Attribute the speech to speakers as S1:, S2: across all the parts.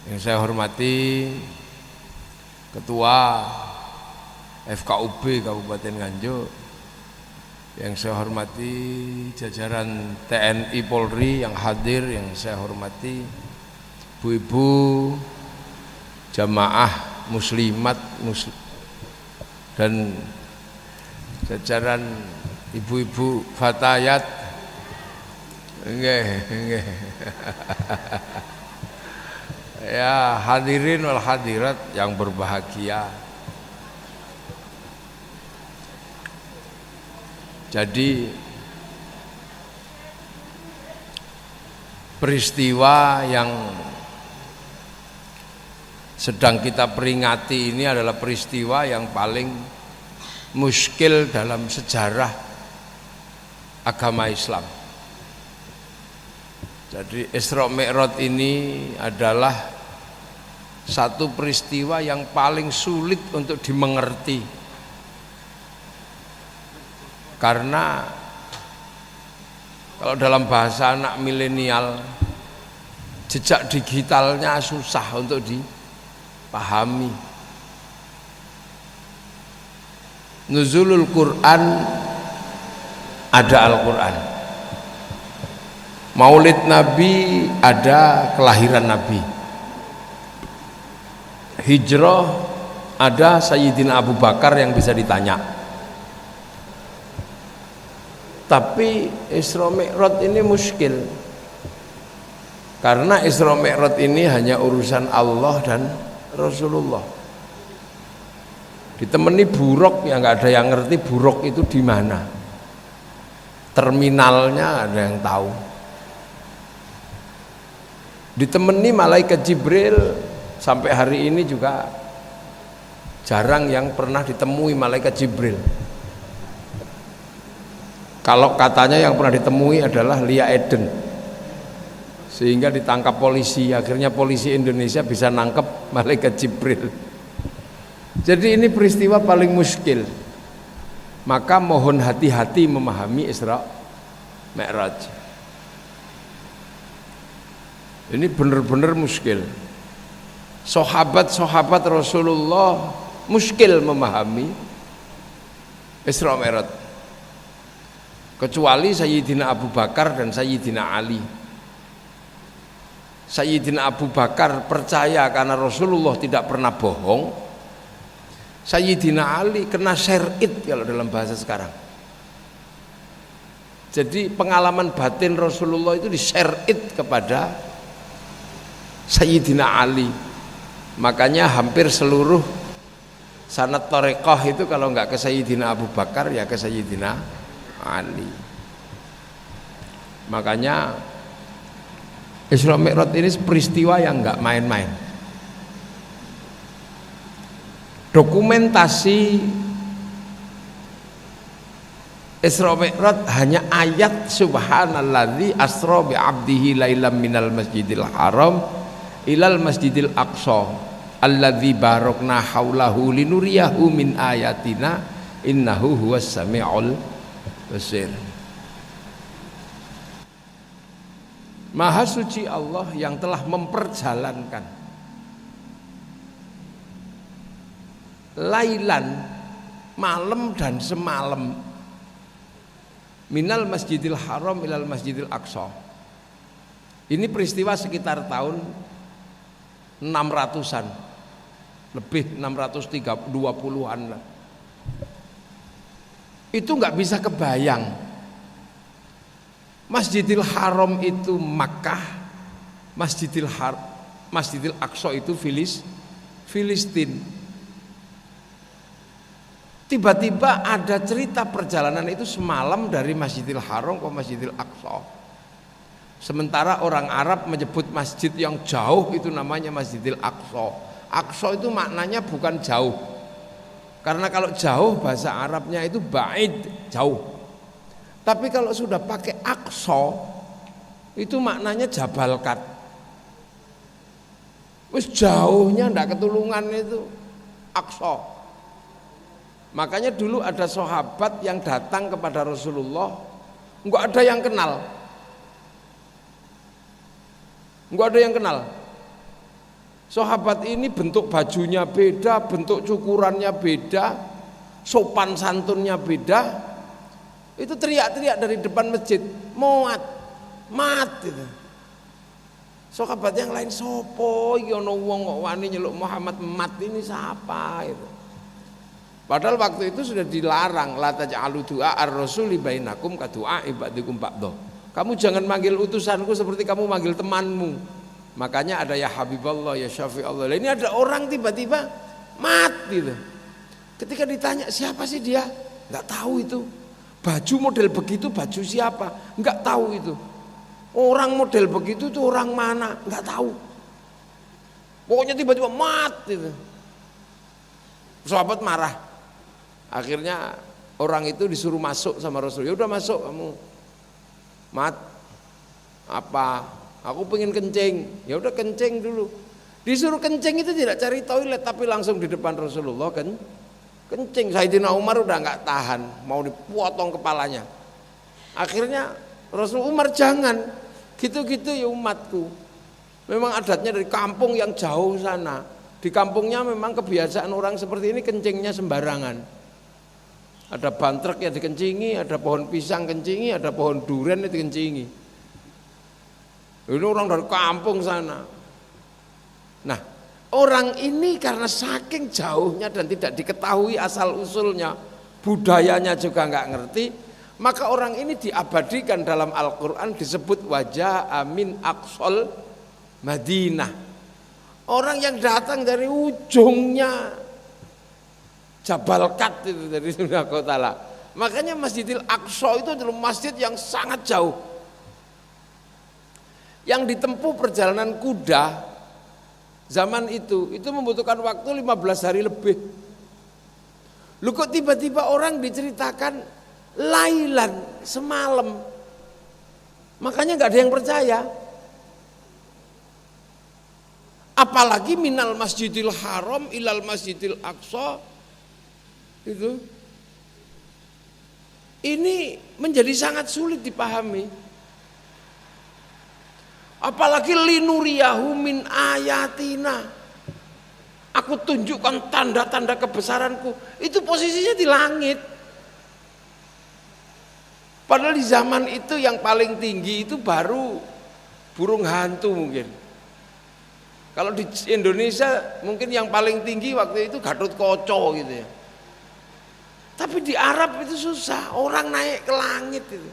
S1: Yang saya hormati Ketua FKUB Kabupaten Nganjuk, yang saya hormati jajaran TNI Polri yang hadir, yang saya hormati ibu-ibu jamaah muslimat dan jajaran ibu-ibu fatayat. Nggih. Ya, hadirin wal hadirat yang berbahagia. Jadi peristiwa yang sedang kita peringati ini adalah peristiwa yang paling muskil dalam sejarah agama Islam. Jadi Isra Mi'raj ini adalah satu peristiwa yang paling sulit untuk dimengerti, karena kalau dalam bahasa anak milenial, jejak digitalnya susah untuk dipahami. Nuzulul Quran, ada Al-Quran. Maulid Nabi, ada kelahiran Nabi. Hijrah, ada Sayyidina Abu Bakar yang bisa ditanya. Tapi Isra Mi'raj ini muskil, karena Isra Mi'raj ini hanya urusan Allah dan Rasulullah. Ditemani buruk, yang nggak ada yang ngerti buruk itu di mana. Terminalnya ada yang tahu. Ditemani malaikat Jibril, sampai hari ini juga jarang yang pernah ditemui malaikat Jibril. Kalau katanya yang pernah ditemui adalah Lia Eden, sehingga ditangkap polisi. Akhirnya polisi Indonesia bisa nangkep malaikat Jibril. Jadi ini peristiwa paling muskil. Maka mohon hati-hati memahami Isra Mi'raj. Ini benar-benar muskil. Sahabat-sahabat Rasulullah muskil memahami Isra Mi'raj, kecuali Sayyidina Abu Bakar dan Sayyidina Ali. Sayyidina Abu Bakar percaya karena Rasulullah tidak pernah bohong. Sayyidina Ali kena syar'id kalau dalam bahasa sekarang. Jadi pengalaman batin Rasulullah itu disyar'id kepada Sayyidina Ali. Makanya hampir seluruh sanad thariqah itu kalau enggak ke Sayyidina Abu Bakar ya ke Sayyidina Ali. Makanya Isra Mi'raj ini peristiwa yang enggak main-main. Dokumentasi Isra Mi'raj hanya ayat subhanalladzi asra bi 'abdihi lailam minal masjidil haram ilal masjidil aqsa alladzi barakna haulahu linuriyahu min ayatina innahu huwas samiul basir. Maha suci Allah yang telah memperjalankan lailan, malam dan semalam, minal masjidil haram ilal masjidil aqsa. Ini peristiwa sekitar tahun 600-an, lebih 620-an lah. Itu nggak bisa kebayang. Masjidil Haram itu Makkah, Masjidil Aqsa itu Filistin. Tiba-tiba ada cerita perjalanan itu semalam dari Masjidil Haram ke Masjidil Aqsa. Sementara orang Arab menyebut masjid yang jauh itu namanya Masjidil Aqsa. Aqsa itu maknanya bukan jauh, karena kalau jauh bahasa Arabnya itu ba'id, jauh. Tapi kalau sudah pakai Aqsa itu maknanya Jabalkat. Wis jauhnya ndak ketulungan itu Aqsa. Makanya dulu ada sahabat yang datang kepada Rasulullah, enggak ada yang kenal. Sahabat ini bentuk bajunya beda, bentuk cukurannya beda, sopan santunnya beda. Itu teriak-teriak dari depan masjid, "Muat, mat!" gitu. Sahabat yang lain, "Sopo iki ana wong kok wani nyeluk Muhammad mat, ini siapa?" gitu. Padahal waktu itu sudah dilarang, la taj'alu du'a ar-rasuli bainakum ka du'a ibadikum ba'dha. Kamu jangan manggil utusanku seperti kamu manggil temanmu. Makanya ada ya Habiballah, ya Syafi Allah. Ini ada orang tiba-tiba mat gitu. Ketika ditanya siapa sih dia, nggak tahu itu. Baju model begitu baju siapa, nggak tahu itu. Orang model begitu tuh orang mana, nggak tahu. Pokoknya tiba-tiba mat gitu. Sahabat marah. Akhirnya orang itu disuruh masuk sama Rasul. Ya udah masuk kamu. Mat, apa? Aku pengen kencing. Ya udah kencing dulu. Disuruh kencing itu tidak cari toilet tapi langsung di depan Rasulullah kan. Kencing. Sayyidina Umar udah nggak tahan, mau dipotong kepalanya. Akhirnya Rasul Umar, jangan. Gitu-gitu ya umatku. Memang adatnya dari kampung yang jauh sana. Di kampungnya memang kebiasaan orang seperti ini kencingnya sembarangan. Ada bantrek yang dikencingi, ada pohon pisang kencingi, ada pohon durian yang dikencingi. Ini orang dari kampung sana. Nah, orang ini karena saking jauhnya dan tidak diketahui asal usulnya, budayanya juga nggak ngerti, maka orang ini diabadikan dalam Al-Quran disebut wajah amin aqsal Madinah. Orang yang datang dari ujungnya Jabal Kat itu dari Sunnah Kotala. Makanya Masjidil Aqsa itu adalah masjid yang sangat jauh. Yang ditempuh perjalanan kuda zaman itu membutuhkan waktu 15 hari lebih. Lu kok tiba-tiba orang diceritakan lailan semalam. Makanya nggak ada yang percaya. Apalagi minal Masjidil Haram ilal Masjidil Aqsa. Itu ini menjadi sangat sulit dipahami. Apalagi linuriyahu min ayatina, aku tunjukkan tanda-tanda kebesaranku. Itu posisinya di langit. Padahal di zaman itu yang paling tinggi itu baru burung hantu mungkin. Kalau di Indonesia mungkin yang paling tinggi waktu itu Gatotkaca gitu ya. Tapi di Arab itu susah, orang naik ke langit itu.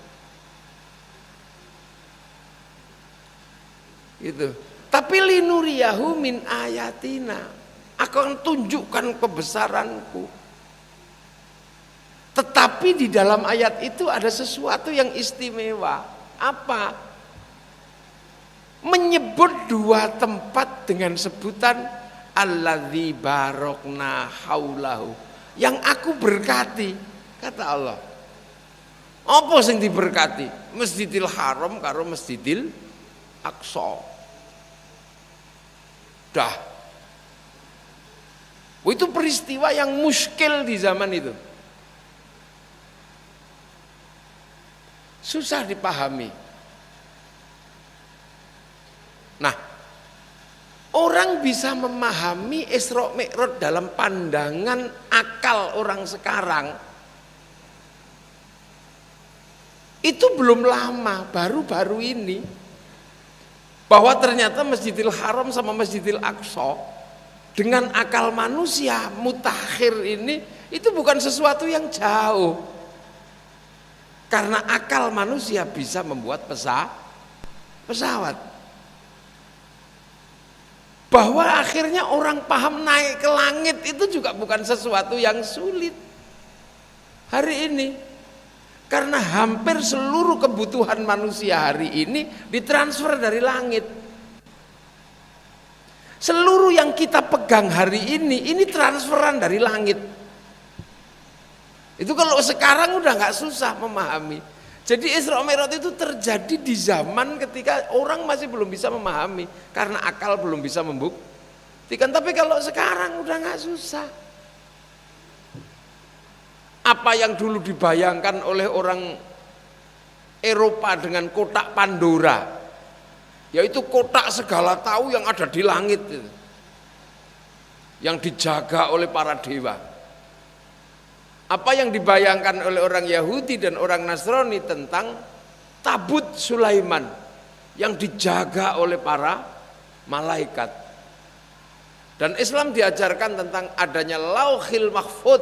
S1: Gitu. Tapi linuriyahu min ayatina, aku akan tunjukkan kebesaranku. Tetapi di dalam ayat itu ada sesuatu yang istimewa. Apa? Menyebut dua tempat dengan sebutan alladzi barokna haulahu, yang aku berkati, kata Allah. Apa sing diberkati? Masjidil Haram karo Masjidil Aqsa. Dah. Itu peristiwa yang muskil di zaman itu. Susah dipahami. Nah, orang bisa memahami Isra Mi'raj dalam pandangan akal orang sekarang itu belum lama, baru-baru ini, bahwa ternyata Masjidil Haram sama Masjidil Aqsa dengan akal manusia mutakhir ini itu bukan sesuatu yang jauh, karena akal manusia bisa membuat pesawat. Bahwa akhirnya orang paham naik ke langit itu juga bukan sesuatu yang sulit hari ini, karena hampir seluruh kebutuhan manusia hari ini ditransfer dari langit. Seluruh yang kita pegang hari ini transferan dari langit. Itu kalau sekarang udah nggak susah memahami. Jadi Isra Mi'raj itu terjadi di zaman ketika orang masih belum bisa memahami karena akal belum bisa membuktikan. Tapi kalau sekarang udah nggak susah. Apa yang dulu dibayangkan oleh orang Eropa dengan kotak Pandora, yaitu kotak segala tahu yang ada di langit itu. yang dijaga oleh para dewa. Apa yang dibayangkan oleh orang Yahudi dan orang Nasrani tentang tabut Sulaiman yang dijaga oleh para malaikat. Dan Islam diajarkan tentang adanya Lauhil Mahfud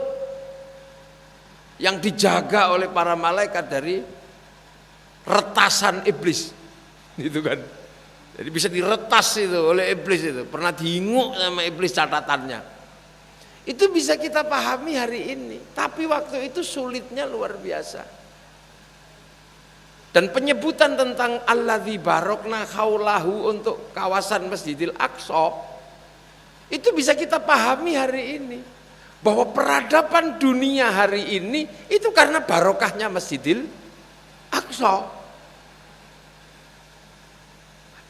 S1: yang dijaga oleh para malaikat dari retasan iblis. Gitu kan. Jadi bisa diretas itu oleh iblis itu. Pernah diinguk sama iblis catatannya. Itu bisa kita pahami hari ini. Tapi waktu itu sulitnya luar biasa. Dan penyebutan tentang alladzi barokna haulahu untuk kawasan Masjidil Aqsa itu bisa kita pahami hari ini. Bahwa peradaban dunia hari ini itu karena barokahnya Masjidil Aqsa.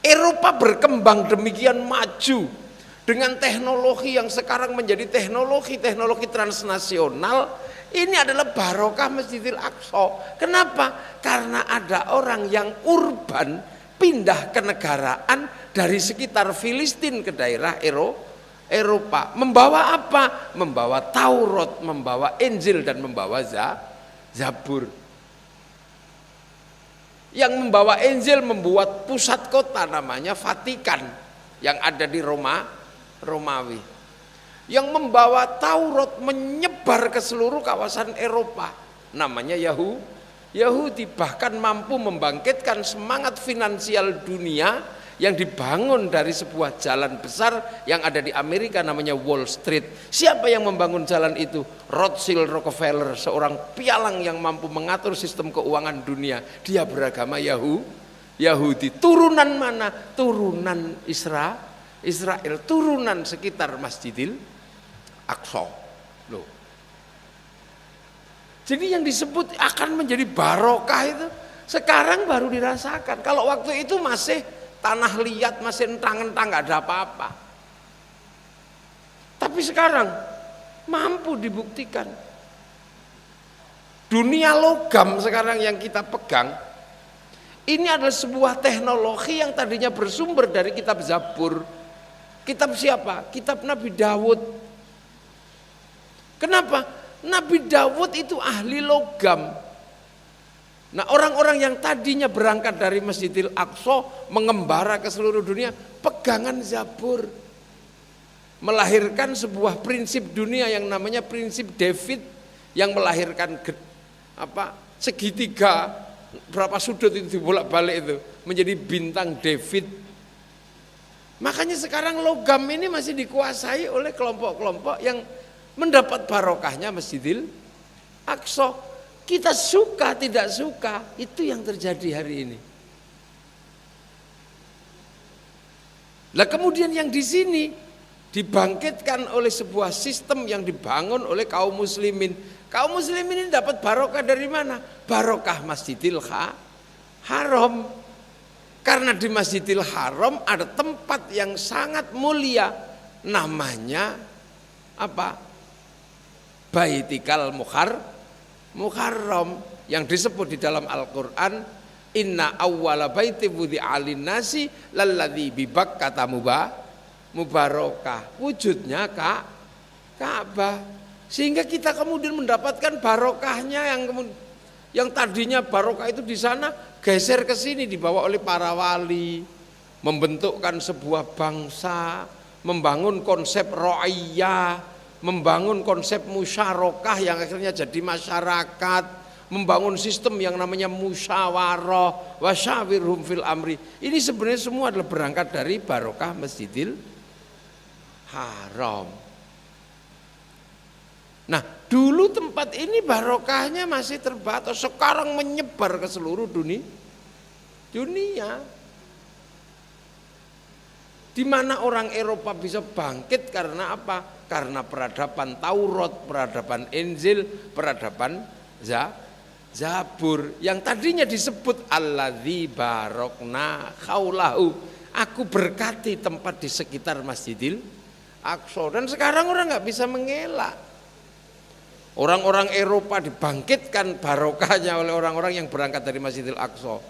S1: Eropa berkembang demikian maju dengan teknologi yang sekarang menjadi teknologi transnasional. Ini adalah barokah Masjidil Aqsa. Kenapa? Karena ada orang yang urban pindah ke negaraan dari sekitar Filistin ke daerah Eropa. Membawa apa? Membawa Taurat, membawa Injil dan membawa Zabur. Yang membawa Injil membuat pusat kota namanya Vatikan yang ada di Romawi. Yang membawa Taurat menyebar ke seluruh kawasan Eropa namanya Yahudi, bahkan mampu membangkitkan semangat finansial dunia yang dibangun dari sebuah jalan besar yang ada di Amerika namanya Wall Street. Siapa yang membangun jalan itu? Rothschild Rockefeller, seorang pialang yang mampu mengatur sistem keuangan dunia. Dia beragama Yahudi. Turunan mana? Turunan Israel, turunan sekitar Masjidil Aqsa. Loh. Jadi yang disebut akan menjadi barokah itu sekarang baru dirasakan. Kalau waktu itu masih tanah liat, masih entang-entang, gak ada apa-apa. Tapi sekarang mampu dibuktikan. Dunia logam sekarang yang kita pegang, ini adalah sebuah teknologi yang tadinya bersumber dari kitab Zabur. Kitab siapa? Kitab Nabi Daud. Kenapa? Nabi Daud itu ahli logam. Nah, orang-orang yang tadinya berangkat dari Masjidil Aqsa mengembara ke seluruh dunia, pegangan Zabur. Melahirkan sebuah prinsip dunia yang namanya prinsip David yang melahirkan segitiga berapa sudut itu dibolak-balik itu menjadi bintang David. Makanya sekarang logam ini masih dikuasai oleh kelompok-kelompok yang mendapat barokahnya Masjidil Aqsa. Kita suka tidak suka, itu yang terjadi hari ini. Nah, kemudian yang di sini dibangkitkan oleh sebuah sistem yang dibangun oleh kaum muslimin. Kaum muslimin ini dapat barokah dari mana? Barokah Masjidil Haram. Karena di Masjidil Haram ada tempat yang sangat mulia, namanya apa? Baitikal Muharram yang disebut di dalam Al-Quran, inna awwala baiti wudi'a lin-nasi lalladzi bi Bakkata mubarakah. Wujudnya Ka'bah. Sehingga kita kemudian mendapatkan barokahnya yang tadinya barokah itu di sana geser ke sini dibawa oleh para wali, membentukkan sebuah bangsa, membangun konsep ra'iyah, membangun konsep musyarakah yang akhirnya jadi masyarakat, membangun sistem yang namanya musyawarah, wasyawirhum fil amri. Ini sebenarnya semua adalah berangkat dari barokah Masjidil Haram. Nah, dulu tempat ini barokahnya masih terbatas, sekarang menyebar ke seluruh dunia. Di mana orang Eropa bisa bangkit karena apa? Karena peradaban Taurat, peradaban Injil, peradaban Zabur yang tadinya disebut alladzi barokna haulahu. Aku berkati tempat di sekitar Masjidil Aqsa. Dan sekarang orang nggak bisa mengelak. Orang-orang Eropa dibangkitkan barokahnya oleh orang-orang yang berangkat dari Masjidil Aqsa.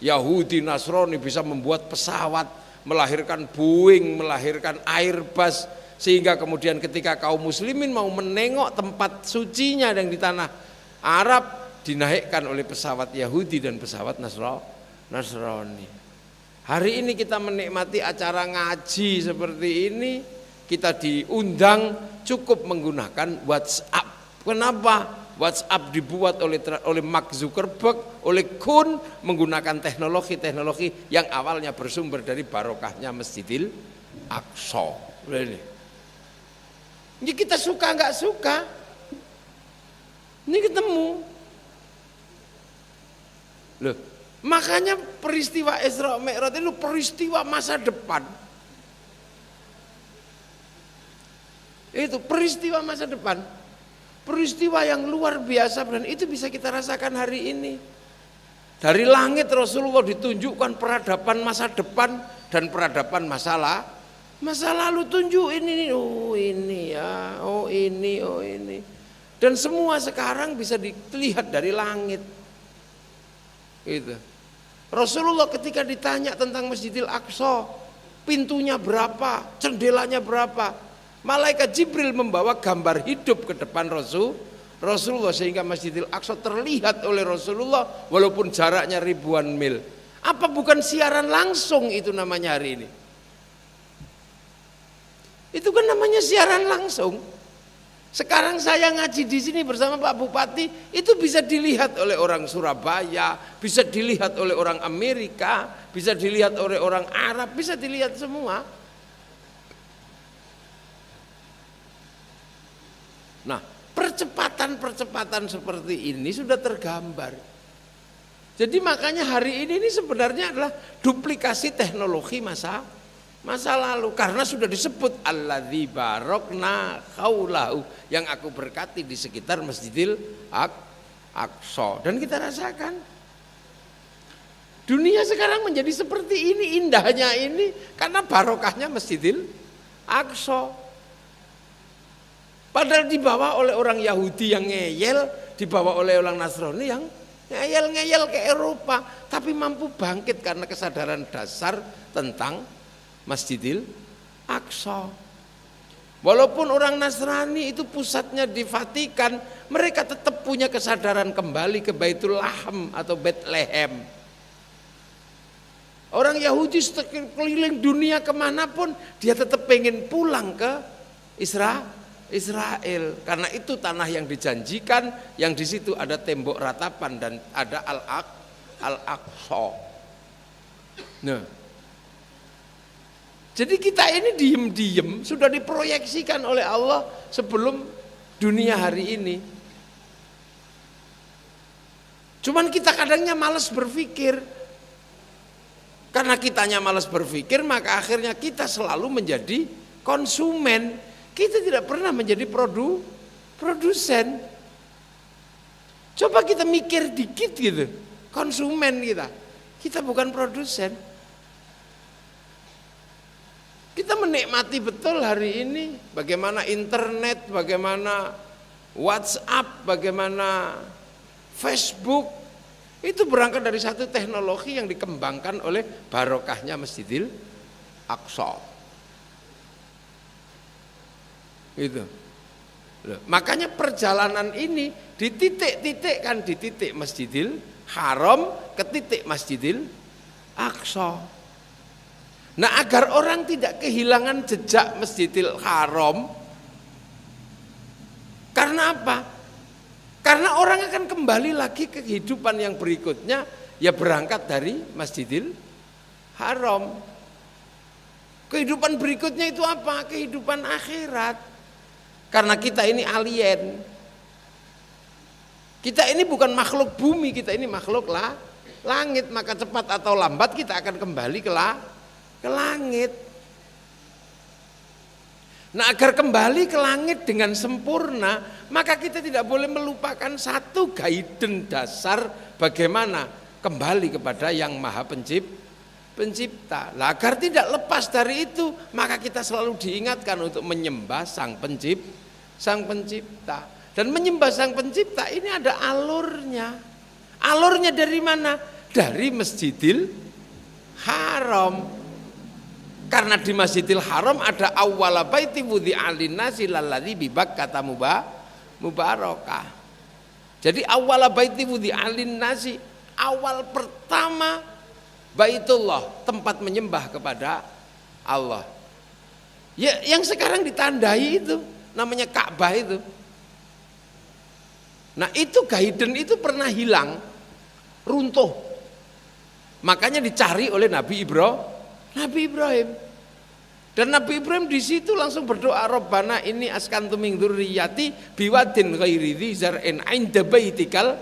S1: Yahudi, Nasrani bisa membuat pesawat, melahirkan Boeing, melahirkan Airbus, Sehingga kemudian ketika kaum muslimin mau menengok tempat sucinya yang di tanah Arab, dinaikkan oleh pesawat Yahudi dan pesawat Nasrani. Hari ini kita menikmati acara ngaji seperti ini, kita diundang cukup menggunakan WhatsApp. Kenapa? WhatsApp dibuat oleh Mark Zuckerberg, oleh Kun, menggunakan teknologi-teknologi yang awalnya bersumber dari barokahnya Masjidil Aqsa. Ini kita suka nggak suka, ini ketemu. Loh, makanya peristiwa Isra Mi'raj itu peristiwa masa depan. Itu peristiwa masa depan. Peristiwa yang luar biasa dan itu bisa kita rasakan hari ini. Dari langit Rasulullah ditunjukkan peradaban masa depan dan peradaban masa lalu. Tunjuk ini, oh ini ya, oh ini, oh ini. Dan semua sekarang bisa dilihat dari langit. Gitu. Rasulullah ketika ditanya tentang Masjidil Aqsa, pintunya berapa, jendelanya berapa, malaikat Jibril membawa gambar hidup ke depan Rasulullah sehingga Masjidil Aqsa terlihat oleh Rasulullah walaupun jaraknya ribuan mil. Apa bukan siaran langsung itu namanya hari ini? Itu kan namanya siaran langsung. Sekarang saya ngaji di sini bersama Pak Bupati, itu bisa dilihat oleh orang Surabaya, bisa dilihat oleh orang Amerika, bisa dilihat oleh orang Arab, bisa dilihat semua. Nah, percepatan seperti ini sudah tergambar. Jadi makanya hari ini sebenarnya adalah duplikasi teknologi masa lalu, karena sudah disebut alladzi barokna haulahu, yang aku berkati di sekitar Masjidil Aqsa. Dan kita rasakan dunia sekarang menjadi seperti ini, indahnya ini karena barokahnya Masjidil Aqsa. Padahal dibawa oleh orang Yahudi yang ngeyel, dibawa oleh orang Nasrani yang ngeyel ke Eropa, tapi mampu bangkit karena kesadaran dasar tentang Masjidil Aqsa. Walaupun orang Nasrani itu pusatnya di Vatikan, mereka tetap punya kesadaran kembali ke Baitul Laham atau Bethlehem. Orang Yahudi keliling dunia kemanapun, dia tetap pengen pulang ke Israel, karena itu tanah yang dijanjikan, yang di situ ada tembok ratapan dan ada Al-Aqsa. Nah, jadi kita ini diem-diem sudah diproyeksikan oleh Allah sebelum dunia hari ini. Cuman kita kadangnya malas berpikir. Karena kitanya malas berpikir, maka akhirnya kita selalu menjadi konsumen. Kita tidak pernah menjadi produsen. Coba kita mikir dikit gitu, konsumen kita. Kita bukan produsen. Kita menikmati betul hari ini bagaimana internet, bagaimana WhatsApp, bagaimana Facebook. Itu berangkat dari satu teknologi yang dikembangkan oleh barokahnya Masjidil Aqsa. Itu. Makanya perjalanan ini dititik-titikkan di titik Masjidil Haram ke titik Masjidil Aqsa. Nah, agar orang tidak kehilangan jejak Masjidil Haram, karena apa? Karena orang akan kembali lagi ke kehidupan yang berikutnya, ya berangkat dari Masjidil Haram. Kehidupan berikutnya itu apa? Kehidupan akhirat. Karena kita ini alien. Kita ini bukan makhluk bumi, kita ini makhluk langit. Maka cepat atau lambat kita akan kembali ke langit. Nah, agar kembali ke langit dengan sempurna, maka kita tidak boleh melupakan satu guidance dasar bagaimana kembali kepada yang Maha Pencipta. Lah, agar tidak lepas dari itu, maka kita selalu diingatkan untuk menyembah Sang Pencipta. Dan menyembah Sang Pencipta ini ada alurnya. Alurnya dari mana? Dari Masjidil Haram. Karena di Masjidil Haram ada awwala baiti wudi'a linnasi lalladzi bi Bakkata mubarakah. Jadi awwala baiti wudi'a linnasi, awal pertama Baitullah, tempat menyembah kepada Allah. Ya, yang sekarang ditandai itu namanya Ka'bah itu. Nah, itu Gaiden itu pernah hilang, runtuh. Makanya dicari oleh Nabi Ibrahim. Dan Nabi Ibrahim di situ langsung berdoa, Rabbana ini askantu min dzurriyyati biwadin ghairi dzi zar'in 'inda baitikal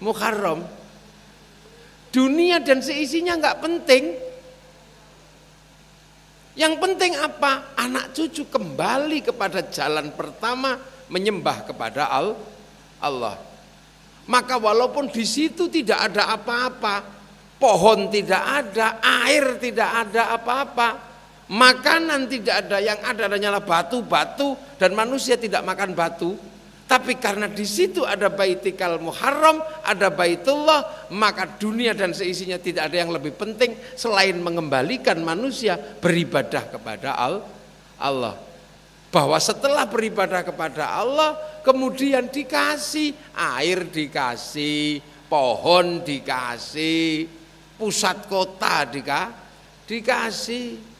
S1: muharram. Dunia dan seisinya enggak penting. Yang penting apa? Anak cucu kembali kepada jalan pertama menyembah kepada Allah. Maka walaupun di situ tidak ada apa-apa, pohon tidak ada, air tidak ada apa-apa, makanan tidak ada, yang ada hanyalah batu-batu dan manusia tidak makan batu. Tapi karena di situ ada Baitikal Muharram, ada Baitullah, maka dunia dan seisinya tidak ada yang lebih penting selain mengembalikan manusia beribadah kepada Allah. Bahwa setelah beribadah kepada Allah, kemudian dikasih air, dikasih pohon, dikasih pusat kota, dikasih.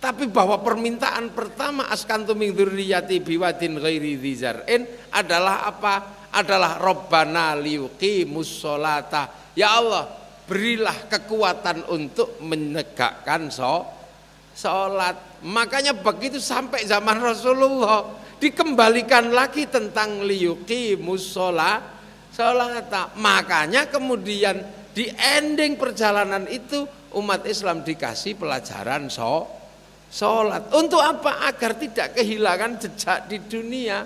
S1: Tapi bahwa permintaan pertama askantu min dzurriyyati biwadin ghairi dzi zar'in adalah apa? Adalah Rabbana liyuqimus sholata. Ya Allah, berilah kekuatan untuk menegakkan sholat. Makanya begitu sampai zaman Rasulullah dikembalikan lagi tentang liyuqimus sholata. Makanya kemudian di ending perjalanan itu umat Islam dikasih pelajaran sholat. Untuk apa? Agar tidak kehilangan jejak di dunia.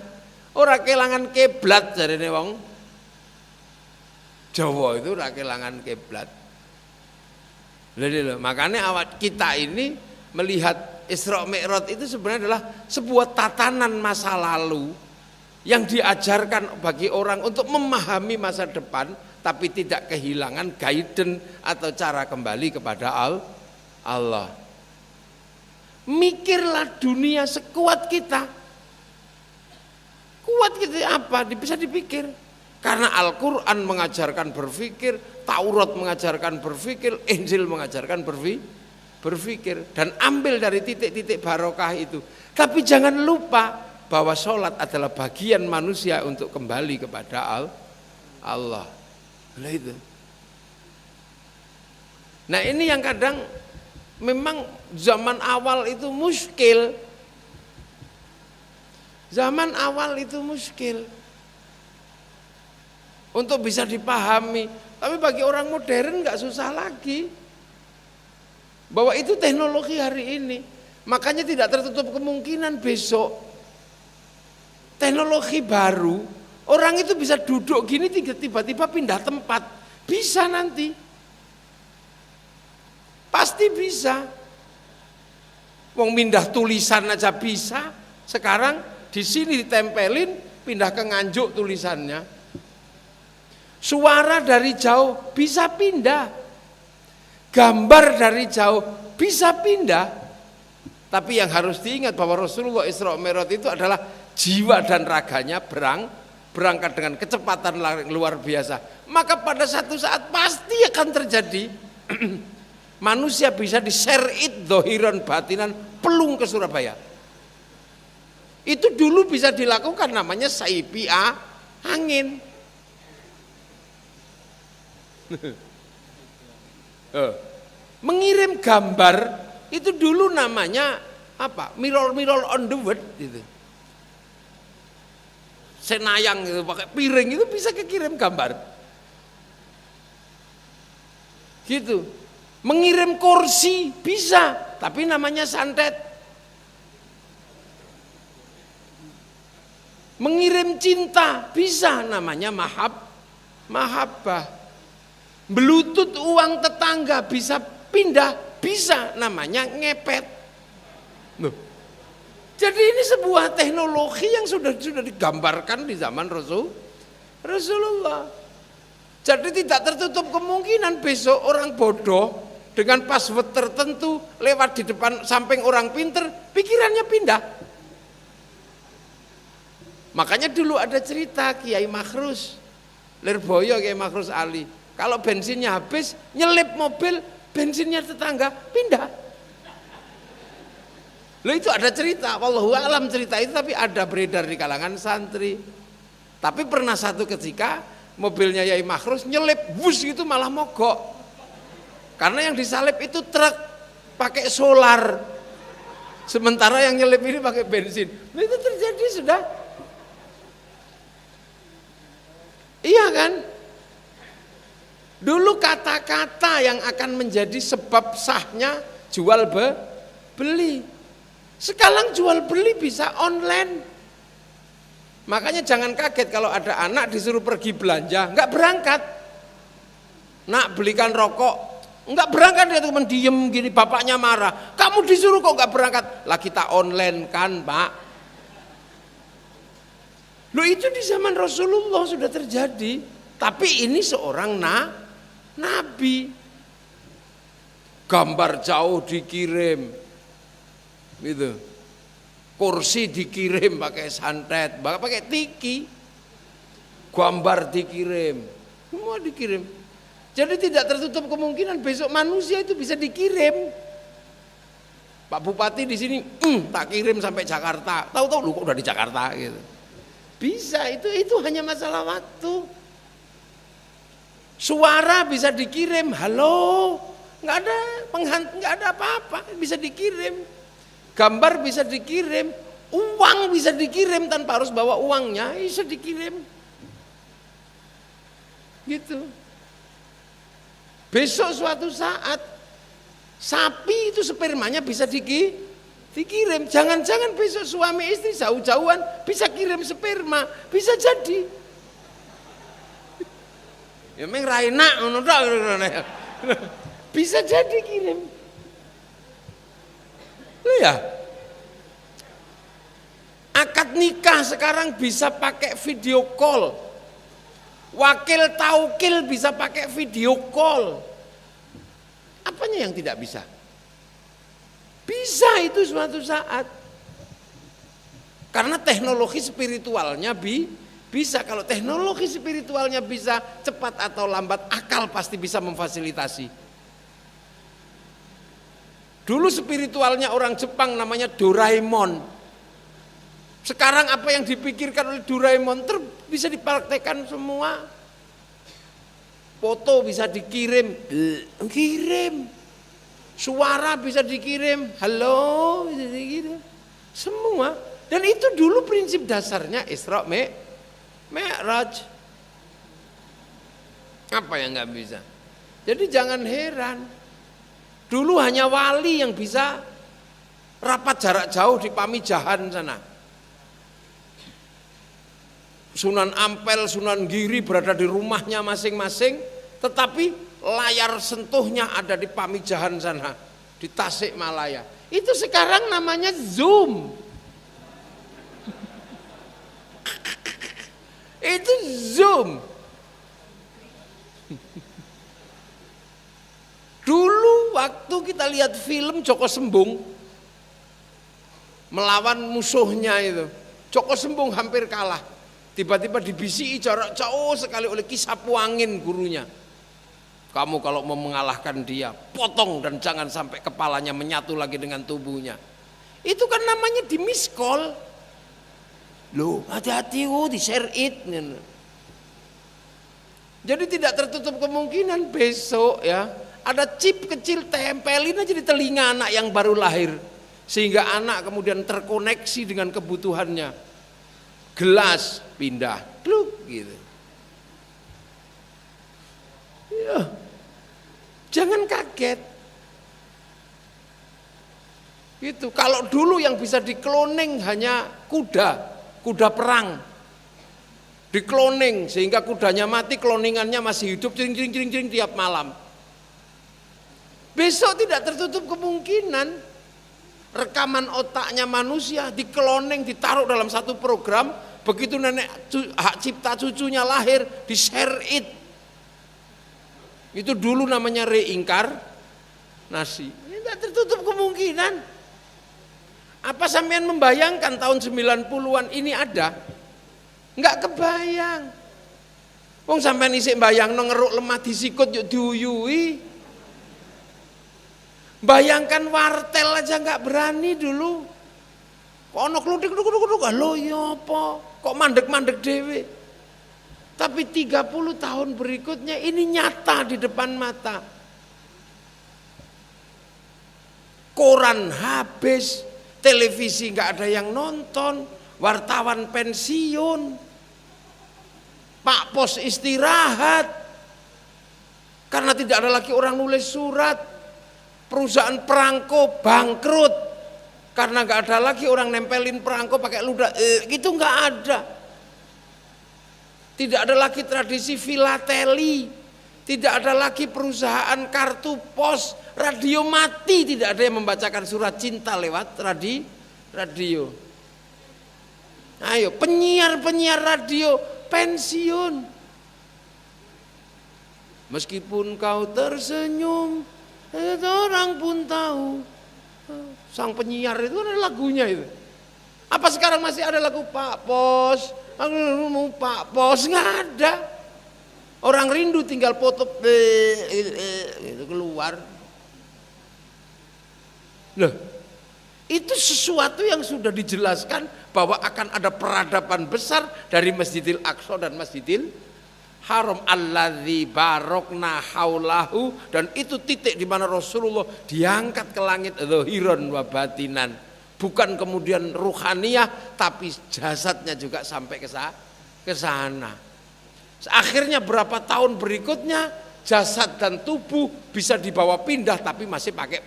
S1: Ora kehilangan kiblat jarene wong Jawa itu ora kehilangan kiblat. Makanya awak kita ini melihat Isra Mi'raj itu sebenarnya adalah sebuah tatanan masa lalu yang diajarkan bagi orang untuk memahami masa depan tapi tidak kehilangan guidance atau cara kembali kepada Allah. Mikirlah dunia sekuat kita. Kuat kita apa? Bisa dipikir. Karena Al-Quran mengajarkan berpikir, Taurat mengajarkan berpikir, Injil mengajarkan berpikir. Dan ambil dari titik-titik barokah itu. Tapi jangan lupa bahwa sholat adalah bagian manusia untuk kembali kepada Allah. Nah itu. Nah ini yang kadang memang zaman awal itu muskil. Zaman awal itu muskil untuk bisa dipahami. Tapi bagi orang modern nggak susah lagi. Bahwa itu teknologi hari ini. Makanya tidak tertutup kemungkinan besok teknologi baru, orang itu bisa duduk gini tiba-tiba pindah tempat. Bisa nanti. Pasti bisa. Wong pindah tulisan aja bisa. Sekarang di sini ditempelin, pindah ke Nganjuk tulisannya. Suara dari jauh bisa pindah. Gambar dari jauh bisa pindah. Tapi yang harus diingat bahwa Rasulullah Isra Mi'raj itu adalah jiwa dan raganya berangkat dengan kecepatan luar biasa. Maka pada satu saat pasti akan terjadi manusia bisa diserit dohiron batinan pelung ke Surabaya. Itu dulu bisa dilakukan, namanya saipi angin. Mengirim gambar itu dulu namanya apa? Mirror on the world gitu. Senayang itu pakai piring itu bisa kekirim gambar. Gitu. Mengirim kursi bisa, tapi namanya santet. Mengirim cinta bisa, namanya mahabbah. Bluetooth uang tetangga bisa pindah, bisa, namanya ngepet. Loh. Jadi ini sebuah teknologi yang sudah digambarkan di zaman Rasulullah. Jadi tidak tertutup kemungkinan besok orang bodoh dengan password tertentu lewat di depan samping orang pinter, pikirannya pindah. Makanya dulu ada cerita Kiai Makhrus Lirboyo, Kiai Makhrus Ali, kalau bensinnya habis nyelip mobil, bensinnya tetangga pindah. Loh itu ada cerita, wallahu alam cerita itu, tapi ada beredar di kalangan santri. Tapi pernah satu ketika mobilnya Kiai Makhrus nyelip, bus itu malah mogok. Karena yang disalip itu truk pakai solar, sementara yang nyelip ini pakai bensin. Nah, itu terjadi sudah. Iya kan? Dulu kata-kata yang akan menjadi sebab sahnya jual beli. Sekarang jual beli bisa online. Makanya jangan kaget kalau ada anak disuruh pergi belanja, enggak berangkat. Nak belikan rokok, enggak berangkat, dia cuma diem gini, bapaknya marah. Kamu disuruh kok enggak berangkat? Lah kita online kan, Pak. Loh itu di zaman Rasulullah sudah terjadi. Tapi ini seorang nabi. Gambar jauh dikirim. Gitu. Kursi dikirim pakai santet, pakai tiki. Gambar dikirim. Semua dikirim. Jadi tidak tertutup kemungkinan besok manusia itu bisa dikirim. Pak Bupati di sini tak kirim sampai Jakarta. Tahu-tahu lu kok udah di Jakarta gitu. Bisa, itu hanya masalah waktu. Suara bisa dikirim, halo, nggak ada apa-apa, bisa dikirim. Gambar bisa dikirim, uang bisa dikirim tanpa harus bawa uangnya, bisa dikirim. Gitu. Besok suatu saat sapi itu spermanya bisa dikirim. Jangan-jangan besok suami istri jauh-jauhan bisa kirim sperma, bisa jadi. Ya meng ra enak ngono tok. Bisa jadi kirim. Ya. Akad nikah sekarang bisa pakai video call. Wakil taukil bisa pakai video call. Apanya yang tidak bisa? Bisa itu suatu saat. Karena teknologi spiritualnya bisa. Kalau teknologi spiritualnya bisa, cepat atau lambat akal pasti bisa memfasilitasi. Dulu spiritualnya orang Jepang namanya Doraemon. Sekarang apa yang dipikirkan oleh Doraemon bisa dipraktekkan semua. Foto bisa dikirim, kirim. Suara bisa dikirim, halo bisa dikirim, semua. Dan itu dulu prinsip dasarnya Isra Mi'raj. Apa yang nggak bisa? Jadi jangan heran. Dulu hanya wali yang bisa rapat jarak jauh di Pamijahan sana. Sunan Ampel, Sunan Giri berada di rumahnya masing-masing, tetapi layar sentuhnya ada di Pamijahan sana, di Tasikmalaya. Itu sekarang namanya Zoom. Itu Zoom. Dulu waktu kita lihat film Joko Sembung melawan musuhnya itu, Joko Sembung hampir kalah. Tiba-tiba dibisiki jarak jauh sekali oleh Ki Sapuangin gurunya. Kamu kalau mau mengalahkan dia, potong dan jangan sampai kepalanya menyatu lagi dengan tubuhnya. Itu kan namanya di miss call. Loh, hati-hati di share it. Jadi tidak tertutup kemungkinan besok ya ada chip kecil tempelin aja di telinga anak yang baru lahir, sehingga anak kemudian terkoneksi dengan kebutuhannya. Gelas pindah, kluk gitu. Ya, jangan kaget. Gitu. Kalau dulu yang bisa dikloning hanya kuda perang. Dikloning sehingga kudanya mati, kloningannya masih hidup jering tiap malam. Besok tidak tertutup kemungkinan rekaman otaknya manusia dikloning, ditaruh dalam satu program, begitu nenek hak cipta cucunya lahir, di share it. Itu dulu namanya nasi. Tidak tertutup kemungkinan. Apa sampean membayangkan tahun 90-an ini ada? Enggak kebayang. Wong sampean isik bayangno ngeruk lemah disikut yuk diuyui. Bayangkan wartel aja enggak berani dulu. Kok ono kluthik-kluthik lho ya apa? Kok mandek-mandek dhewe. Tapi 30 tahun berikutnya ini nyata di depan mata. Koran habis, televisi enggak ada yang nonton, wartawan pensiun. Pak Pos istirahat karena tidak ada lagi orang nulis surat. Perusahaan perangko bangkrut karena nggak ada lagi orang nempelin perangko pakai ludah, gitu nggak ada. Tidak ada lagi tradisi filateli, tidak ada lagi perusahaan kartu pos, radio mati, tidak ada yang membacakan surat cinta lewat radio. Ayo penyiar radio pensiun. Meskipun kau tersenyum, orang pun tahu. Sang penyiar itu ada lagunya itu. Apa sekarang masih ada lagu Pak Pos? Aku mau Pak Pos, nggak ada. Orang rindu tinggal foto itu keluar. Loh, itu sesuatu yang sudah dijelaskan bahwa akan ada peradaban besar dari Masjidil Aqsa dan Masjidil Haram alladzi barokna haulahu, dan itu titik di mana Rasulullah diangkat ke langit zahiran wa batinan, bukan kemudian ruhaniyah tapi jasadnya juga sampai ke sana. Akhirnya berapa tahun berikutnya jasad dan tubuh bisa dibawa pindah tapi masih pakai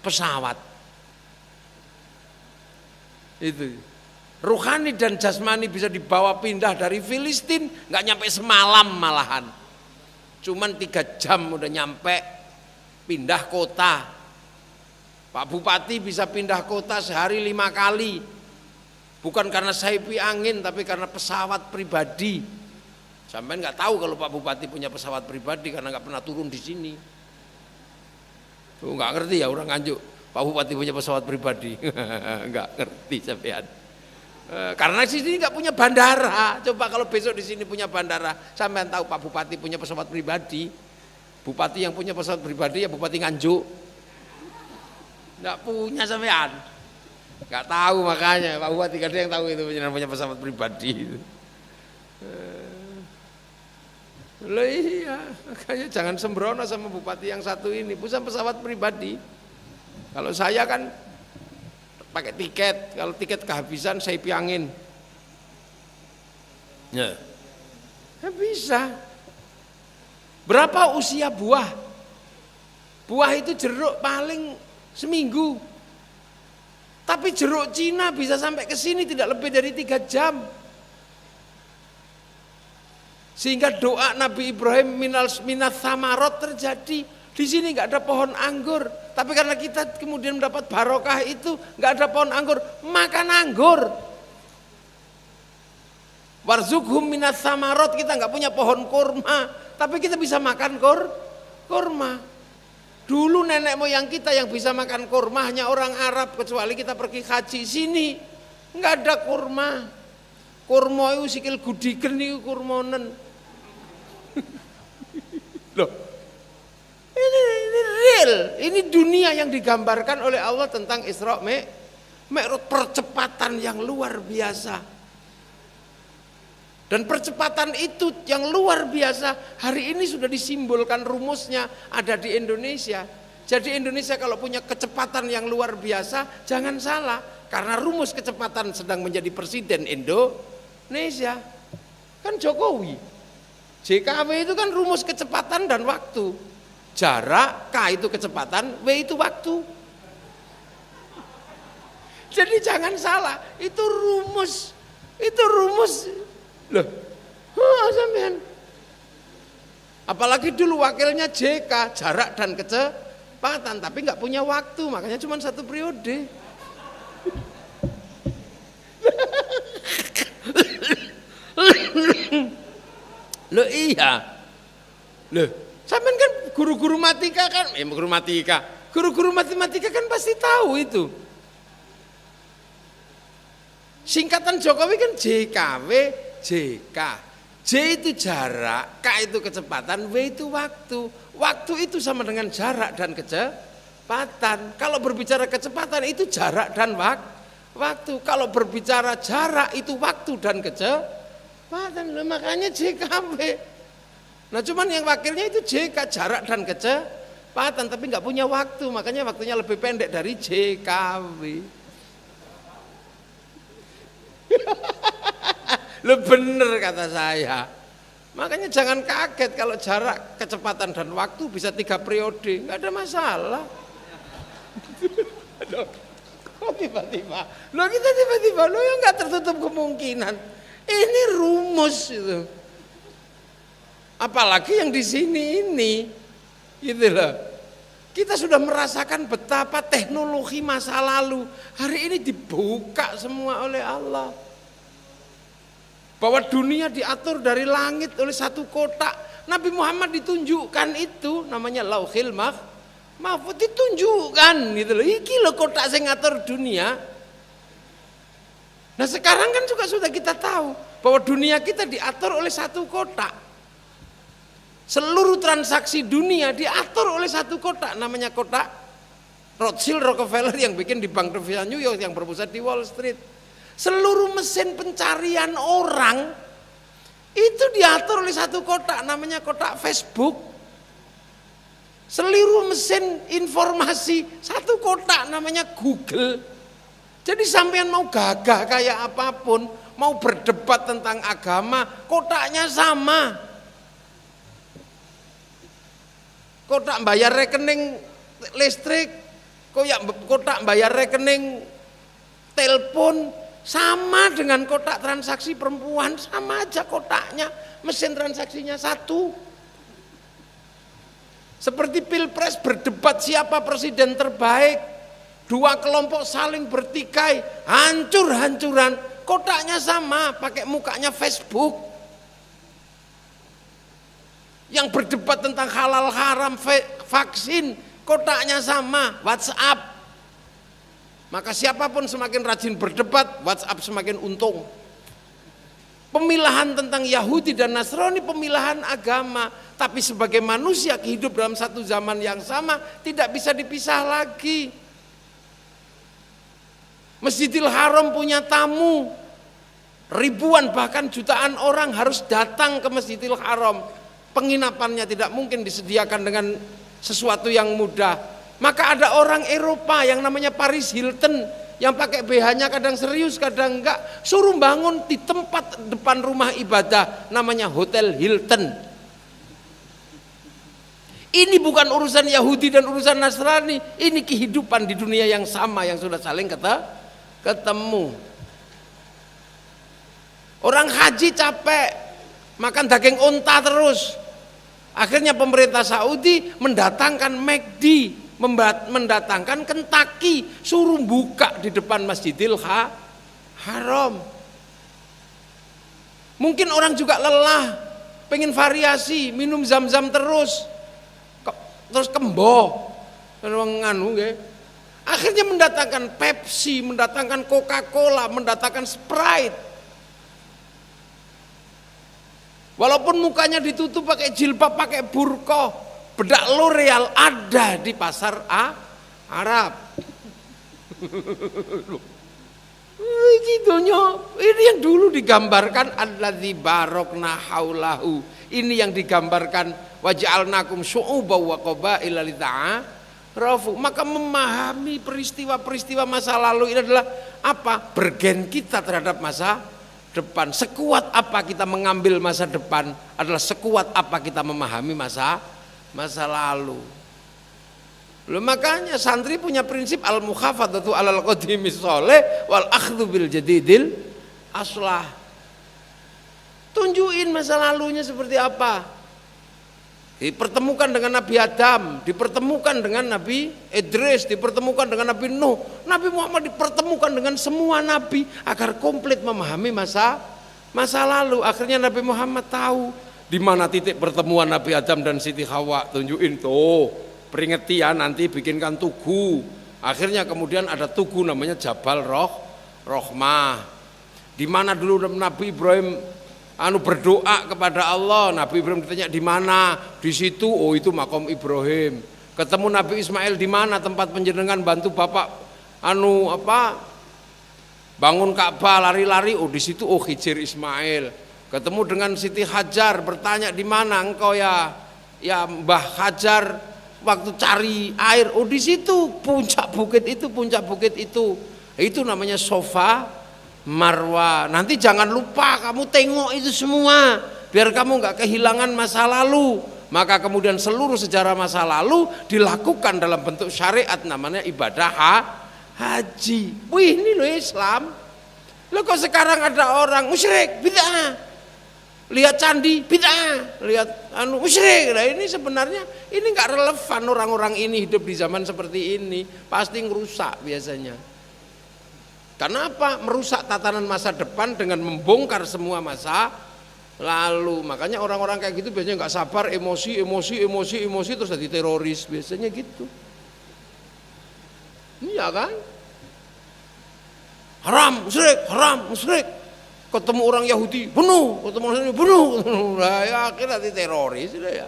S1: pesawat. Itu ruhani dan jasmani bisa dibawa pindah dari Filistin, nggak nyampe semalam malahan, cuman 3 jam udah nyampe, pindah kota. Pak Bupati bisa pindah kota sehari 5 kali, bukan karena saipi angin tapi karena pesawat pribadi. Sampai nggak tahu kalau Pak Bupati punya pesawat pribadi karena nggak pernah turun di sini. Tuh nggak ngerti ya orang Nganjuk, Pak Bupati punya pesawat pribadi, nggak ngerti sampean. Karena di sini nggak punya bandara. Coba kalau besok di sini punya bandara, sampean tahu Pak Bupati punya pesawat pribadi. Bupati yang punya pesawat pribadi ya Bupati Nganjuk. Nggak punya sampean. Nggak tahu makanya Pak Bupati gak ada yang tahu itu punya pesawat pribadi. Loh iya, makanya jangan sembrono sama Bupati yang satu ini, punya pesawat pribadi. Kalau saya kan pakai tiket, kalau tiket kehabisan saya piangin. Ya. Bisa. Berapa usia buah? Buah itu jeruk paling seminggu. Tapi jeruk Cina bisa sampai ke sini tidak lebih dari 3 jam. Sehingga doa Nabi Ibrahim minas samarot terjadi. Di sini nggak ada pohon anggur, tapi karena kita kemudian mendapat barokah itu, nggak ada pohon anggur, makan anggur. Warzuqhum minas samarot, kita nggak punya pohon kurma, tapi kita bisa makan kurma. Dulu nenek moyang kita yang bisa makan kurma hanya orang Arab, kecuali kita pergi haji. Sini nggak ada kurma. Kurma itu sikil gudigen itu kurmonen. Loh, ini real, ini dunia yang digambarkan oleh Allah tentang Isra Mi'raj, percepatan yang luar biasa. Dan percepatan itu yang luar biasa hari ini sudah disimbolkan, rumusnya ada di Indonesia. Jadi Indonesia kalau punya kecepatan yang luar biasa, jangan salah, karena rumus kecepatan sedang menjadi presiden Indonesia. Kan Jokowi. JKW itu kan rumus kecepatan dan waktu. Jarak, K itu kecepatan, W itu waktu. Jadi jangan salah, itu rumus. Loh, sampean. Apalagi dulu wakilnya JK, jarak dan kecepatan, tapi nggak punya waktu, makanya cuma 1 periode. Loh iya. Loh, sampean kan Guru-guru guru-guru matematika kan pasti tahu itu. Singkatan Jokowi kan JKW, JK. J itu jarak, K itu kecepatan, W itu waktu. Waktu itu sama dengan jarak dan kecepatan. Kalau berbicara kecepatan itu jarak dan waktu. Kalau berbicara jarak itu waktu dan kecepatan. Makanya JKW. Nah cuman yang wakilnya itu JK, jarak dan kecepatan, tapi nggak punya waktu, makanya waktunya lebih pendek dari JKW. Lo bener kata saya. Makanya jangan kaget kalau jarak, kecepatan dan waktu bisa 3 periode, nggak ada masalah. Kok tiba-tiba? Lo kita tiba-tiba lo yang nggak tertutup kemungkinan. Ini rumus itu. Apalagi yang di sini ini, gitu loh. Kita sudah merasakan betapa teknologi masa lalu hari ini dibuka semua oleh Allah. Bahwa dunia diatur dari langit oleh satu kotak. Nabi Muhammad ditunjukkan itu, namanya Lauhil Mahfuz, ditunjukkan gitu loh. Iki loh kotak yang ngatur dunia. Nah sekarang kan juga sudah kita tahu bahwa dunia kita diatur oleh satu kotak. Seluruh transaksi dunia diatur oleh satu kotak, namanya kotak Rothschild Rockefeller yang bikin di Bank Devisa New York yang berpusat di Wall Street. Seluruh mesin pencarian orang itu diatur oleh satu kotak, namanya kotak Facebook. Seluruh mesin informasi satu kotak, namanya Google. Jadi sampean mau gagah kayak apapun, mau berdebat tentang agama, kotaknya sama. Kotak bayar rekening listrik, kotak bayar rekening telepon, sama dengan kotak transaksi perempuan, sama aja kotaknya, mesin transaksinya satu. Seperti pilpres berdebat siapa presiden terbaik, 2 kelompok saling bertikai, hancur-hancuran, kotaknya sama, pakai mukanya Facebook. Yang berdebat tentang halal haram vaksin, kotaknya sama, WhatsApp. Maka siapapun semakin rajin berdebat, WhatsApp semakin untung. Pemilahan tentang Yahudi dan Nasrani, pemilahan agama. Tapi sebagai manusia hidup dalam satu zaman yang sama, tidak bisa dipisah lagi. Masjidil Haram punya tamu. Ribuan bahkan jutaan orang harus datang ke Masjidil Haram. Penginapannya tidak mungkin disediakan dengan sesuatu yang mudah. Maka ada orang Eropa yang namanya Paris Hilton yang pakai BH-nya kadang serius kadang enggak, suruh bangun di tempat depan rumah ibadah namanya Hotel Hilton. Ini bukan urusan Yahudi dan urusan Nasrani, ini kehidupan di dunia yang sama yang sudah saling ketemu. Orang haji capek makan daging unta terus. Akhirnya pemerintah Saudi mendatangkan McD, mendatangkan Kentucky, suruh buka di depan Masjidil Haram. Mungkin orang juga lelah, pengen variasi, minum zam-zam terus kemboh. Akhirnya mendatangkan Pepsi, mendatangkan Coca-Cola, mendatangkan Sprite. Walaupun mukanya ditutup pakai jilbab, pakai burqa, bedak L'Oreal ada di pasar Arab. Ini yang dulu digambarkan alladzi barokna haulahu. Ini yang digambarkan waja'alnakum syu'uban wa qabaila lita'arafu. Maka memahami peristiwa-peristiwa masa lalu ini adalah apa? Bergen kita terhadap masa depan. Sekuat apa kita mengambil masa depan adalah sekuat apa kita memahami masa lalu. Loh, makanya santri punya prinsip al-mukhafadatu alal qadimis sholeh wal akhdhu bil jadidil aslah. Tunjukin masa lalunya seperti apa. Dipertemukan dengan Nabi Adam, dipertemukan dengan Nabi Idris, dipertemukan dengan Nabi Nuh. Nabi Muhammad dipertemukan dengan semua nabi agar komplit memahami masa lalu. Akhirnya Nabi Muhammad tahu Di mana titik pertemuan Nabi Adam dan Siti Hawa? Tunjukin tuh, peringati ya, nanti bikinkan tugu. Akhirnya kemudian ada tugu namanya Jabal Rohmah. Di mana dulu Nabi Ibrahim berdoa kepada Allah. Nabi Ibrahim ditanya di mana? Di situ. Oh, itu makom Ibrahim. Ketemu Nabi Ismail di mana tempat panjenengan bantu bapak bangun Ka'bah lari-lari? Oh, di situ. Oh, Hijir Ismail. Ketemu dengan Siti Hajar, bertanya di mana engkau ya Mbah Hajar waktu cari air? Oh, di situ puncak bukit itu. Itu namanya Sofa Marwa. Nanti jangan lupa kamu tengok itu semua biar kamu nggak kehilangan masa lalu. Maka kemudian seluruh sejarah masa lalu dilakukan dalam bentuk syariat namanya ibadah haji. Wih, ini loh Islam. Loh, kok sekarang ada orang musyrik, bid'ah. Lihat candi, bid'ah. Lihat musyrik. Nah, ini sebenarnya ini nggak relevan. Orang-orang ini hidup di zaman seperti ini pasti ngerusak biasanya. Karena apa? Merusak tatanan masa depan dengan membongkar semua masa lalu. Makanya orang-orang kayak gitu biasanya nggak sabar, emosi terus jadi teroris biasanya gitu. Iya kan? Haram, musyrik. Ketemu orang Yahudi, bunuh. Ketemu orang Yahudi, bunuh. Nah, ya akhirnya jadi teroris ya.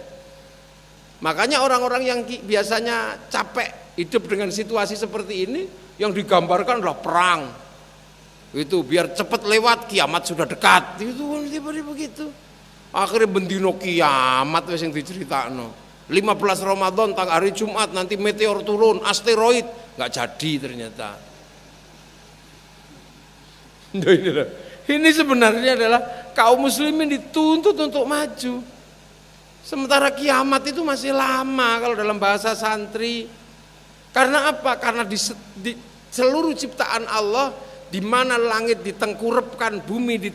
S1: Makanya orang-orang yang biasanya capek hidup dengan situasi seperti ini, yang digambarkan adalah perang. Itu biar cepat lewat, kiamat sudah dekat. Itu begitu. Akhirnya bendino kiamat wis sing diceritakno. 15 Ramadan tang hari Jumat nanti meteor turun, asteroid, enggak jadi ternyata. Ini sebenarnya adalah kaum muslimin dituntut untuk maju. Sementara kiamat itu masih lama kalau dalam bahasa santri. Karena apa? Karena di seluruh ciptaan Allah, di mana langit ditengkurapkan, bumi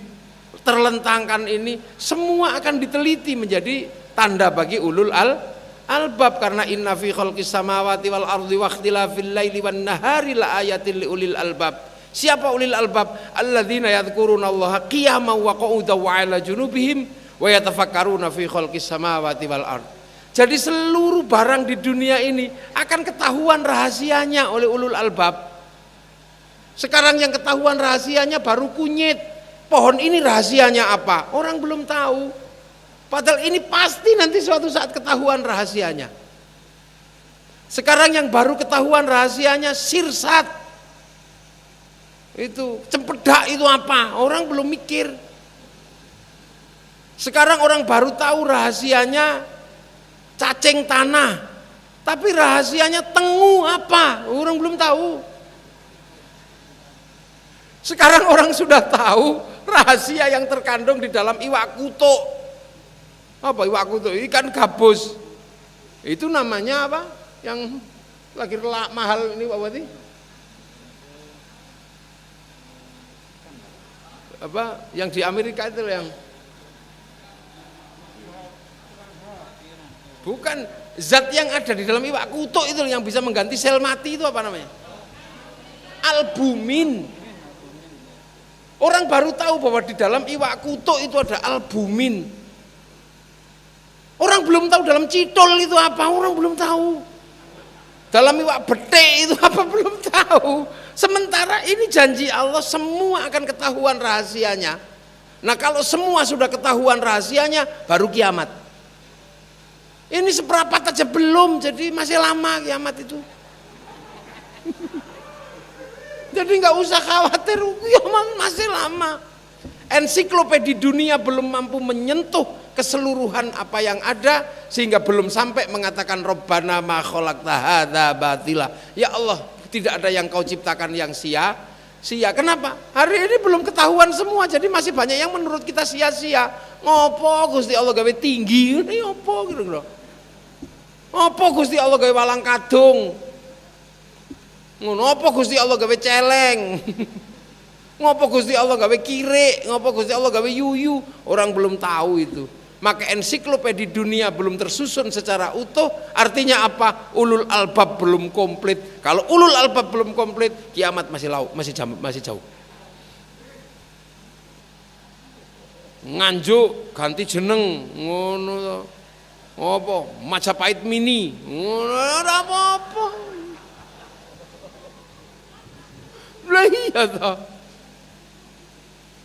S1: terlentangkan ini, semua akan diteliti menjadi tanda bagi ulul albab. Karena inna fi khalqis samawati wal ardi wa ikhtilafil laili wan nahari la ayatil liulil albab. Siapa ulil albab? Alladzina yadhkurunallaha qiyaman wa qu'udan wa 'ala junubihim wa yatafakkaruna fi khalqis samawati wal ard. Jadi seluruh barang di dunia ini akan ketahuan rahasianya oleh ulul albab. Sekarang yang ketahuan rahasianya baru kunyit. Pohon ini rahasianya apa? Orang belum tahu. Padahal ini pasti nanti suatu saat ketahuan rahasianya. Sekarang yang baru ketahuan rahasianya sirsat. Itu cempedak itu apa? Orang belum mikir. Sekarang orang baru tahu rahasianya cacing tanah. Tapi rahasianya tengu apa? Orang belum tahu. Sekarang orang sudah tahu rahasia yang terkandung di dalam iwak kutuk. Apa iwak kutuk? Ikan gabus. Itu namanya apa? Yang lagi mahal ini apa sih? Apa yang di Amerika itu yang bukan zat yang ada di dalam iwak kutuk itu yang bisa mengganti sel mati itu apa namanya? Albumin. Orang baru tahu bahwa di dalam iwak kutuk itu ada albumin. Orang belum tahu dalam citol itu apa, orang belum tahu. Dalam iwak betik itu apa, belum tahu. Sementara ini janji Allah semua akan ketahuan rahasianya. Nah, kalau semua sudah ketahuan rahasianya baru kiamat. Ini seperempat aja belum, jadi masih lama kiamat itu. Jadi nggak usah khawatir, kiamat masih lama. Ensiklopedi dunia belum mampu menyentuh keseluruhan apa yang ada, sehingga belum sampai mengatakan Rabbana ma khalaqta hadza batila. Ya Allah, tidak ada yang kau ciptakan yang sia-sia. Kenapa? Hari ini belum ketahuan semua, jadi masih banyak yang menurut kita sia-sia. Ngopo Gusti Allah gawe tinggi, ini opo gitu loh. Ngopo Gusti Allah gawe walang kadung. Ngopo Gusti Allah gawe celeng. Ngopo Gusti Allah gawe kirik, ngopo Gusti Allah gawe yuyu. Orang belum tahu itu. Maka ensiklopedi dunia belum tersusun secara utuh, artinya apa? Ulul albab belum komplit. Kalau ulul albab belum komplit, kiamat masih jauh. Nganjuk ganti jeneng ngono to. Apa? Majapahit Mini. Ngono ora apa-apa. Lah iya to.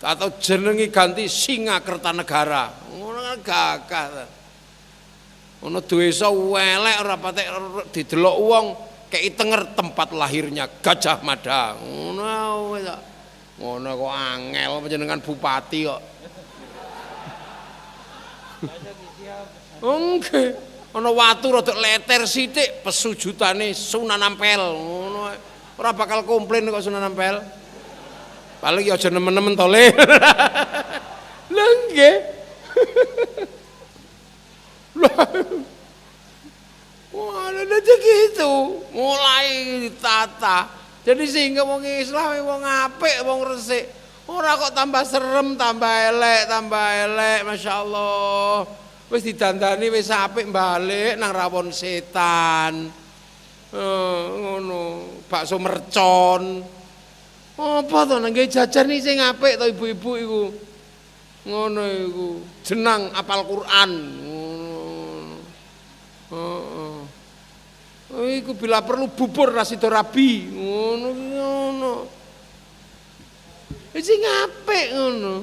S1: Atau jenenge ganti Singakertanegara. Ngono kan gagah to. Ono desa welek ora patek didelok wong kei tenger tempat lahirnya Gajah Mada. Ngono wis. Ngono kok angel panjenengan bupati kok. Oke. Ana watu rada leter sithik pesujutane Sunan Ampel. Ngono ora bakal komplain kok Sunan Ampel. Paling ya aja nemen-nemen to le. Lha nggih. Wah, ada gitu, mulai ditata. Jadi sehingga wong Islam, wong apik, wong resik. Ora kok tambah serem, tambah elek, masya Allah. Wis didandani wis apik balik nang rawon setan. Ngono, bakso mercon. Apa to nang jajan iki sing apik to ibu-ibu iku. Ngono iku, jenang apal Quran. Iku bila perlu bubur nasi dorabi ngono. Iki ngapik ngono.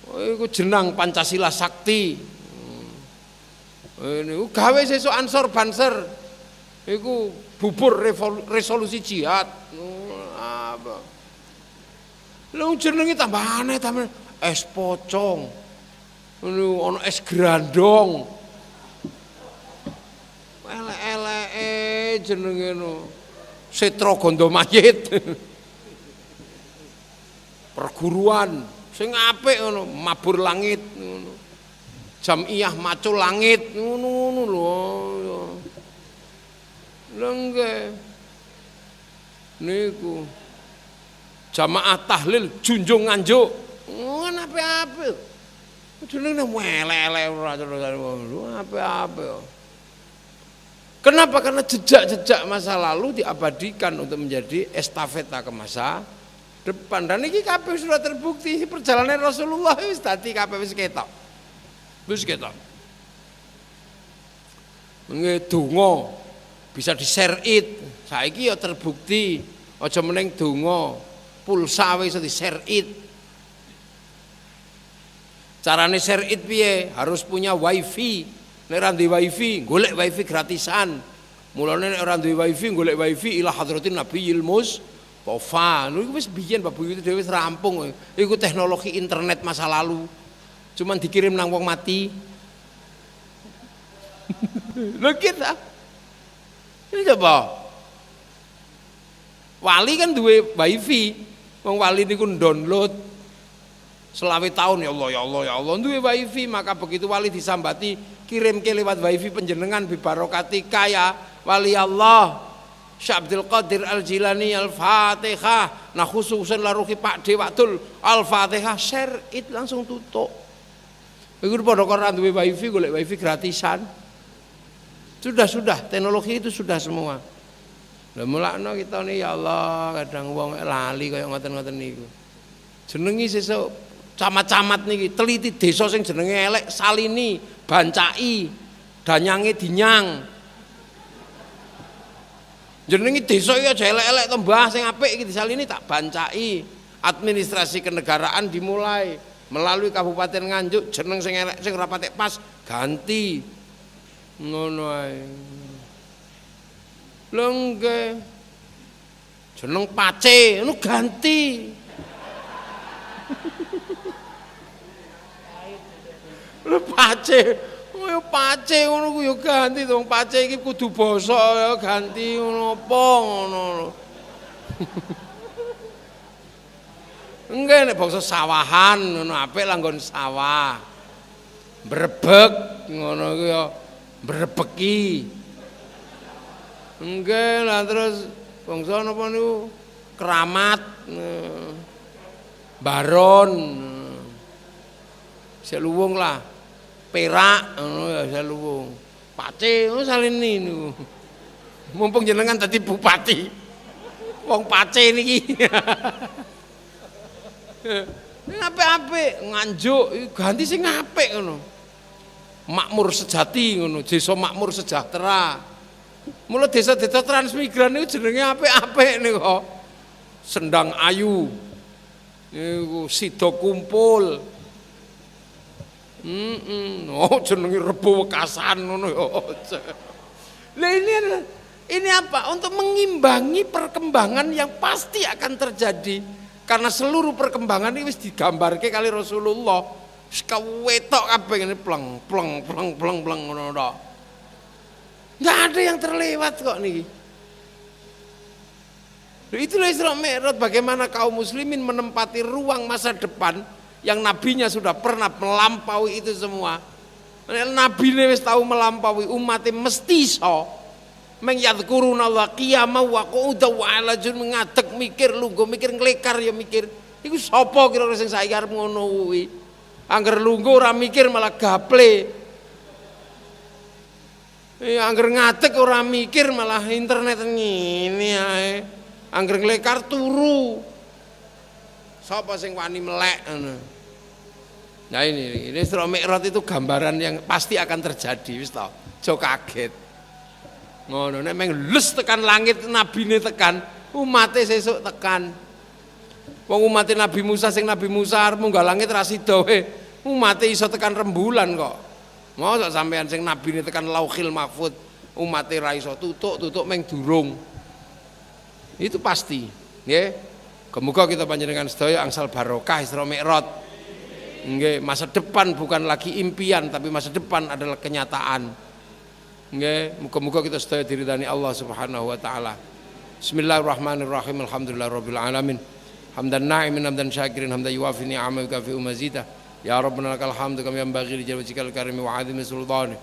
S1: Iku jenang Pancasila Sakti. Niku gawe sesuk Ansor Banser. Iku bubur resolusi jihad. Apa? Lha jenenge tambah aneh tambah es pocong. Ono es grandong. Elek-eleke jenenge no. Setra Gondo Mayit. Perguruan sing apik ngono, Mabur Langit ngono. Jamiah Macul Langit ngono lho. Lha nggih. Niku Jamaah Tahlil Junjung Nganjuk. Ngono apik-apik. Jenenge elek-elek ora apik-apik. Kenapa? Karena jejak-jejak masa lalu diabadikan untuk menjadi estafeta ke masa depan. Dan ini kabeh sudah terbukti perjalanan Rasulullah wis dadi kabeh wis ketok. Wis ketok. Nggih donga bisa di-share-it. Saiki ya terbukti. Aja meneng donga pulsa wis di-share-it. Carane share-it piye? Harus punya wifi. Nek ora duwe wifi, golek wifi gratisan. Mulane nek ora duwe wifi, golek wifi ila hadratin nabiyil mustofa. Niku wis biyen Bapak Ibu dhewe wis rampung. Iku teknologi internet masa lalu. Cuman dikirim nang wong mati. Lho kita. Ini coba. Wali kan duwe wifi. Wong wali niku download selawe tahun ya Allah duwe wifi, maka begitu wali disambati kirim ke lewat wifi penjenengan bibarokati kaya wali Allah Syekh Abdul Qadir Al-Jilani Al-Fatihah. Nah khususan laruhi Pak Dewatul Al-Fatihah, share it langsung tutup. Iku padha karo duwe wifi golek wifi gratisan. Sudah teknologi itu sudah semua. Lah mulakno kita nih ya Allah kadang wong lali kaya ngoten-ngoten niku. Jenengi sesuk camat-camat niki teliti desa sing jenenge elek salini, bancai, danyange dinyang. Jenenge desa iki aja elek-elek to Mbah sing apik iki disalini tak bancai. Administrasi kenegaraan dimulai melalui Kabupaten Nganjuk, jeneng sing elek sing ora patek pas ganti. Ngono ae. Lho nggih. Jeneng Pace ngono ganti. Lho Pace, koyo Pace ngono ku ya ganti to, Pace iki kudu basa ya ganti ngono apa ngono. Enggak nek basa sawahan ngono apik lah nggon sawah. Brebek ngono ku ya brebeki. Enggak lah terus bangsa napa niku keramat. Baron. Seluwung lah. Perak ngono ya seluwung. Pace ngono salini niku. Mumpung jenengan dadi bupati. Wong Pace niki. Sing apik-apik nganjuk ganti sing apik ngono. Makmur sejati ngono, desa makmur sejahtera. Mula desa-desa transmigran niku jenenge apik-apik niku. Sendang Ayu. Niku sida kumpul. Oh jenenge Rebo Wekasan ngono ya. Lah ini apa? Untuk mengimbangi perkembangan yang pasti akan terjadi. Karena seluruh perkembangan ini wis digambarke kali Rasulullah. Wis kewetok kabeh ngene pleng pleng pleng pleng pleng ngono tok. Enggak ada yang terlewat kok niki. Itulah Isra Mi'raj, bagaimana kaum muslimin menempati ruang masa depan yang nabinya sudah pernah melampaui itu semua. Nabi wis tahu melampaui, umatnya mesti iso. Mengyadzkuruna Allah qiyama wa qu'udan wa 'ala junub, ngadeg mikir lungguh mikir nglekar ya mikir. Iku sapa kira-kira sing saiki arep ngono kuwi? Angger lungguh ora mikir malah gaple. Angger ngadeg ora mikir malah internet ngene ae. Angger nglekar turu. Sapa sing wani melek ngono. Nah ini Isra Mi'raj itu gambaran yang pasti akan terjadi wis ta. Aja kaget. Ngono nek meng lus tekan langit nabine tekan, umate sesuk tekan. Wong umate Nabi Musa sing Nabi Musa arep munggah langit ra sida we. Umate iso tekan rembulan kok. Mosok sampean sing nabine tekan Lauhil Mahfuz, umate ra iso tutuk meng durung. Itu pasti, nggih. Semoga kita panjenengan sedaya angsal barokah Isra Mi'raj. Nggih, masa depan bukan lagi impian tapi masa depan adalah kenyataan. Nggih, muga-muga kita sedaya diridani Allah Subhanahu wa taala. Bismillahirrahmanirrahim. Alhamdulillahirabbil alamin. Hamdan na'imin hamdan syakirin hamdan yuwafi ni'amahu kafi mazida. Ya Rabbana lakal hamdu kama yanbaghi li jalali wajhikal karimi wa 'azimi sultani.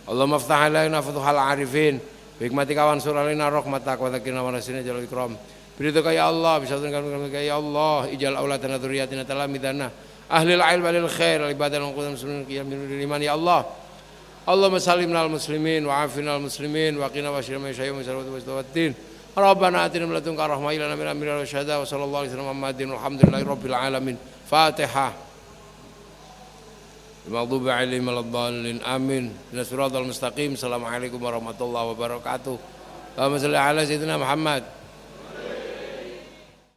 S1: Allahumma iftah alaina futuhal 'arifin. Bi hikmatika wansur alaina rahmatak wa dzakirna wa nasina jalal ikram. Biridika ya Allah, bisyadrin kami ya Allah, ijal auladana dzurriyyatina talamidana ahlil ilmi wal khair wal ibadah wal qudam sunnatul qiyamul iman ya Allah. Allahumma sallimna al muslimin wa afina al muslimin wa qina wa syirma syai'un salawatu wastawatin. Rabbana atina min ladunka rahmah ilana min amrina rasyada wa sallallahu alaihi wasallam Muhammadin walhamdulillahi rabbil alamin. Fatihah. Maghdubi alaihim waladdallin. Amin. Ihdinas siratal mustaqim. Assalamualaikum warahmatullahi wabarakatuh. Allahumma shalli ala sayyidina Muhammad.